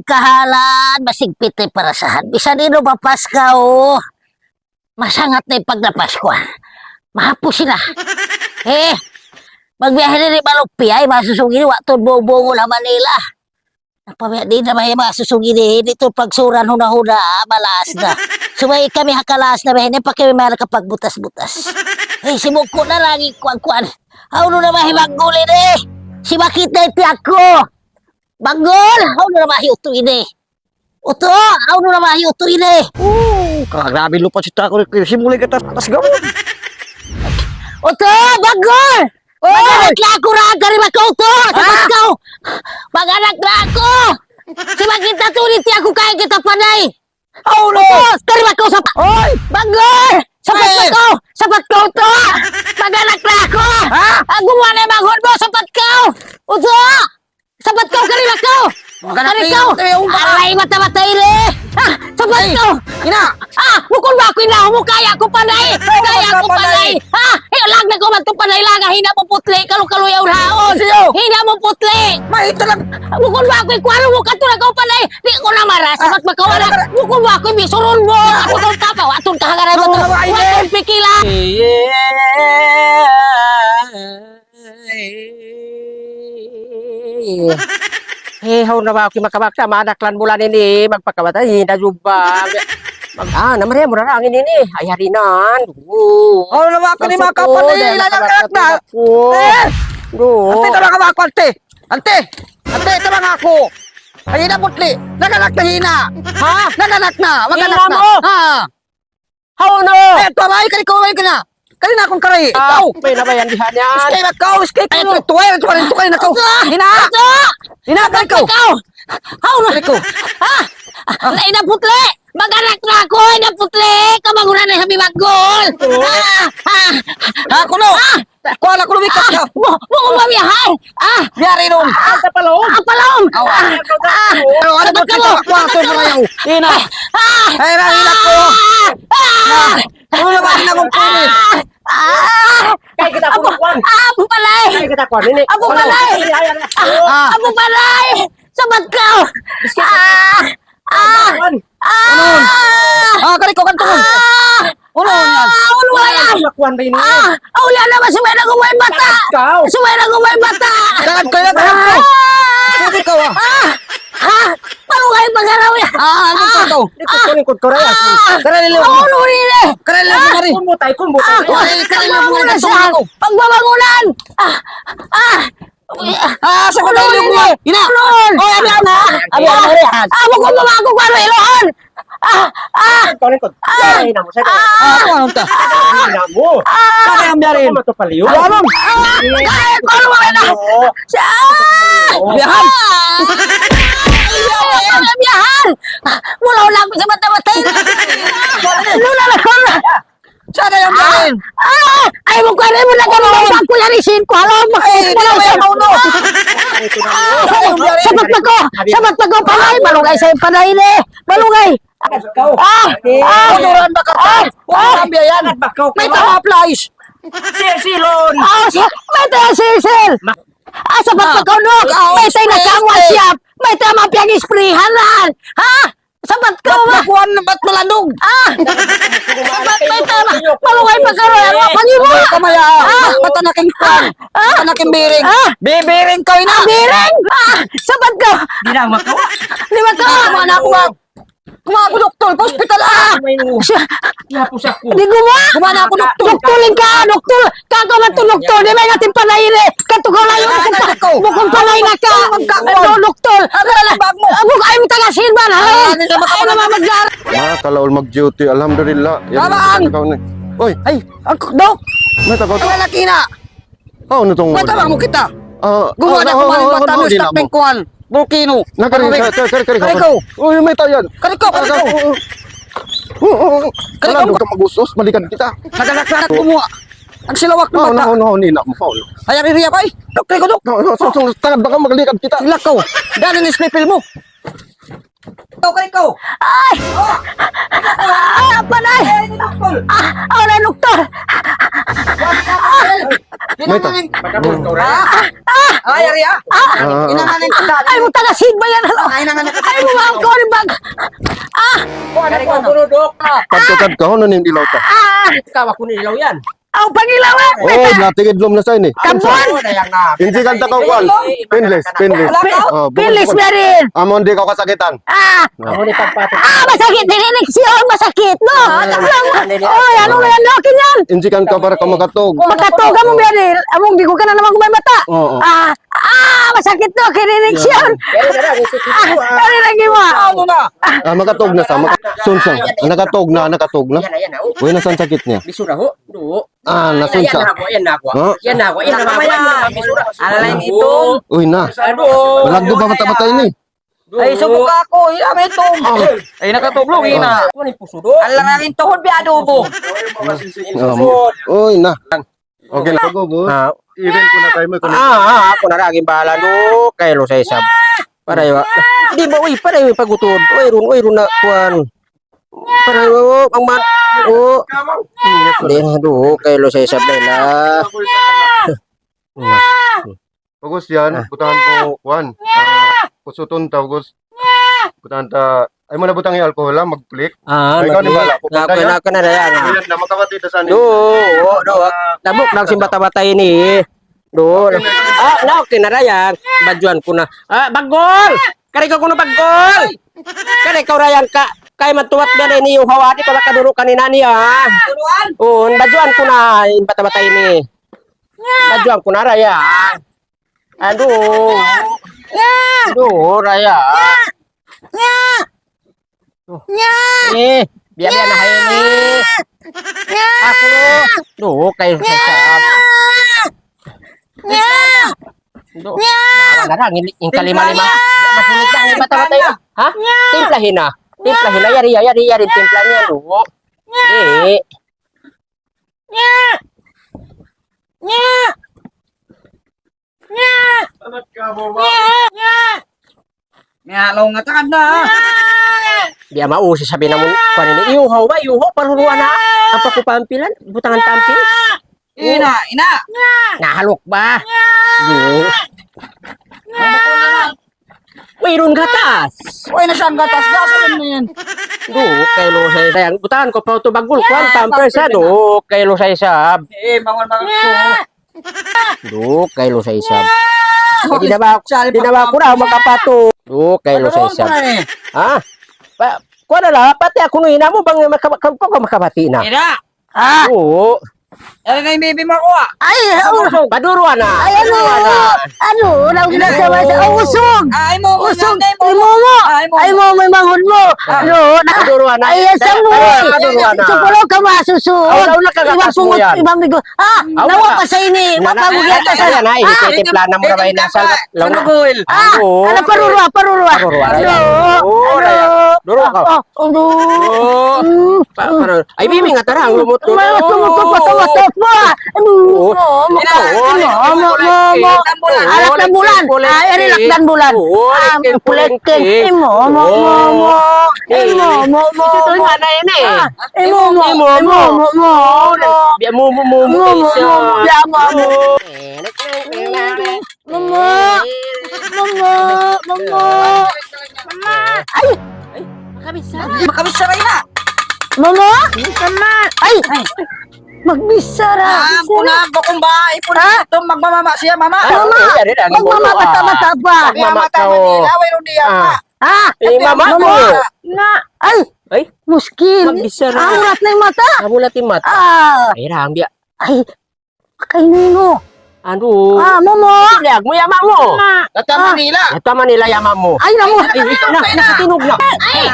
nagkahalan, masigpit ay parasahan. Bisa nino mapas ka, oh. Masangat na yung pagnapaskwan. Mahapos sila. Magbiyahe na ni Malukpi ay masusungin, watod buong-buong na Manila. Napamaya din na may masusungin dito pagsuran huna-huna, malas na. Sumay kami hakalas na bahin, pa kami mga nakapagbutas-butas. Simuko na lang ikuan-kuan. Ano na mahimaggulin Si Makita iti ako. Banggol! Ano na mahiuto ini? Uto! Ano na mahiuto ini? Grabe lupa si Tako. Simulay ka tas gamon. Uto! Banggol! Maganak na ako raga rin makauto! Sabat ka! Maganak na ako! Si Makita tulit ako kaya kita panay! Uto! Kari makaw sa... Oy! Banggol! Sabat ka! Sabat ka uto! Maganak na ako! Gumawa na yung maghon mo! Sabat ka! Uto! Sabat ka! Kari makaw! Kari ka! Alay mata-mata ini! Sabat ka! Ina! Bukod ba ako inaho mo? Kaya ko panay! Kaya ko panay! Lag na ko man itong panay lang! Hina mo putli! Kalu-kaluyaw haon! Hina mo putli! Mahito lang! Bukod ba ako ikuano mo? Katulad ko panay! Di ko na mara! Sabat makawala! Bukod ba ako bisuron mo? Ako itong tapaw! Atong kahagaray mo! Watong pikila! Haw na ba ako makabaksa? Manaklan mula nini. Magpakabatay. Hina jubang. Namanya murah angin ini. Ayarinan. Oh, na ba ako ni mga kapatid? Lalakarat na. Ante, tama ka ba ako, ante? Ante, tama nga ako. Hina putli. Naganak na hina. Ha? Naganak na. Maganak na. Ha? Haw no. Tumay ka na. Kanina akong karay. Ikaw. May nabayan dihan yan. Iskay ikaw. Iskay ka. Tuway. Tuway na ikaw. Hina. Hina ka ikaw. Haw no. Ikaw. Alay na putli. Maganak na ako. Ina putli. Kamangunan na sabi maggol. Ako no. Kuala ko lumikas ka. Mo mabiyahay. Biyari nun. Palom. Palom. Ano ba kita kakwato na kayo? Hina. Hina ko. Ano na ba hina kong kunin? Kaya kita kumakwan. Apo palay. Kaya kita kuwan. Apo palay. Apo palay. Sabat ka. Kari ko kantungan. Ulo yan. Ulo yan. Kumakwan ba ini? Ulo naman sumay na gumay bata. Sumay na gumay bata. Dagan ko yan. Dagan ko. Sabi ko Malungay pagaraw yan. Ano ka ito? Likod ko rin. Karalilo mo. Ulo nila. Karalilo mo rin. Kunbutay. Karalilo mo rin. Pagbabangunan. Sa karalilo mo. Ina. Abiyan mo rin. Amo ko mabago ko ano ilohan. Likod. Ay, namo. Ano ta? Namo. Kaya ang biyarin. Ano to paliw? Alam. Kaya ko ano na. Biyahan. Biyahan. Mula lang sa mata-mata. Lula na ko na. Sana yung biyarin. Ay mo ko rin mo na gano'n. Ako yan isin ko. Alam mo. Wala ba yung mauno? Sabat pa ko. Panay. Malungay sa'yo panay ni. Malungay. Kuduran ba ka? Wala ang biyayan. May tama flies. Silon. May tayo sisil. Sabat pa ko no. May tayo nagkamwasyap. May tayo mapiyang isprihanan. Sabat ka ba? Ba't ba't malandog? Sabat may tayo. Malungay pa ka rin. Pangiwa. Kamaya. Matanaking kwan. Matanaking biring. Bibiring ko ina. Biring. Sabat ka. Di na makawa. Lima ka. Mana ako ba? Kumako doktor. Hospital Yapos ako. Di gumawa. Kumana ako doktor. Doktorin ka. Doktor. Kako man to doktor. Di may natin panayin eh. Katugaw na yun. Bukong panay na ka. Doktor. Abog ay mo taga silban. Ay naman magdara. Kalaul mag-duty, alhamdulillah. Tabang! Oy, Ay, ako, Dok. may takot. Ang lalaki na. Oh, ano tong Matama mo kita. Gumawa na kumaling bata mo sa pengkuhan. Volcano. Kari ko. Uy, may tayan. Kariko. Wala ka magusos, malikan kita. Naganak-lanak kumuha. Ang silawak na bata. Nina mo faul. Ay, ariya pa eh. Dok, Dok. Tangad baka magalikan kita. Sila ko. Dahil ang spipil mo. Kariko. Ay. Panay. Wala doktor. May ta. Ay, ari ah. Ay mo tagasid ba yan? Ay mo ang kori bag. Kari ko bunudok. Kadto ka hono ning ilaw ta. Ikaw ako ni ilaw yan. Aw pangilawan. Oh, natingid lom na sa ini. Kamuan. Hindi kan ta kwan. Pinless. Oh, Pilis na rin. Amon di ka kasakitan. Ako ni pagpato. Masakit din ni siyon masakit no. Oy, ano na yan lokin yan. Hindi kan ka para ka makatog. Makatoga mo Beril. Among di ko ka na naman kumay mata. Oo. Masakit to kininig siyon. Ano lagi mo? Ano na? Makatog na sa. Sunsa. Nakatog na. Yan na. Uy, nasan sakit niya? Bisura ho. Do. Nasunsa. Yan na ako. Oh. Yan na bisura. Alay nito. Uy na. Aduh. Malagdo ba mata-mata ini? Ay, subok ako. Ame ito. Ay, nakatublong ina. Ano ni puso do? Alang ang tuhod bi adobo. Uy na. Okay na. Go. Even ko na tayo mo. Ako na raging bahala do. Kay lo sa isab. Para yo. Di ba uy, para yo pagutod. Uy run na kuan. Para yo ang man. Di na do kay lo sa isab na. Bagus yan. Putahan po kuan. Kusuton ta Bagus. Putahan ta. Ay mo na butang yung alcohol lang mag-click. Ikaw ni bala. Nako na yan. Ayan na makawati ta sa Do. Tabok lang si bata-bata ini. Do. Na kinarayang. Badjuan ko na. Bagol! Kari ko kuno bagol! Kari ka rayang ka. Kay matuwat ba ni yung hawadi pala kaduro kanina niya. Badjuan ko na bata-bata ini. Badjuan ko na rayang. Aduh. Raya. Biar na hay ni. Aku kayo sa Darang yung kalima-lima. Masulit na ang bata-bata yun. Ha? Timplahin na. Yari timplahin niya. Nga, long nga takad na. Dia mau si sabi na mo kanini iuhaw paruruan na ang pakupampilan butangan tampil Ina. nahalok ba mayroon gatas Uy, na siyang gatas. Gasolin mo yan. kay lo sa sayang butangan ko pa ito bagul kwan pampers kay lo sa isab Bangon ko. kay lo sa isab di na ba ko na makapato kay lo sa isab ha kuha na lang, pati ako nung ina mo bang makabati na? Ina. Oo. Ano na yung baby mo ko Ay, Paduruan na. ay ano, nang ginagawa sa usog. Ay mo. Usog, ay mo, may manghod mo. Paduruan na. Ay, sa mo. Paduruan na. Supulo ka masusunod. Aw, na kagatas mo yan. Ibang bigo. Nawa pa sa ini. Mapamugyan ka sa. Yan ay, ititipla na mo na ba inasal. Panugoil. Ano? Parurua. Paruruan. Duro ka. Ay, bimi nga tarang lumot. Alak ng bulan. Ay, alak ng bulan. Pulekin. Imo. Makabisa rin na. Mama? Ay! Magbisara. Puna ko kung ba ipuna ito magmamama siya mama. Magmamata-mata pa. Magmamata mo nila ron diya pa. Mama mo. Ay! Muskil. Magbisara. Amulat na yung mata. Amulat yung mata. Ay, rambia. Ay! Kainin mo. Aduh. Momo. Liag mo yama mo. Tata Manila. Ito Manila yama mo. Ay, namo. Nakatinog na. Ay!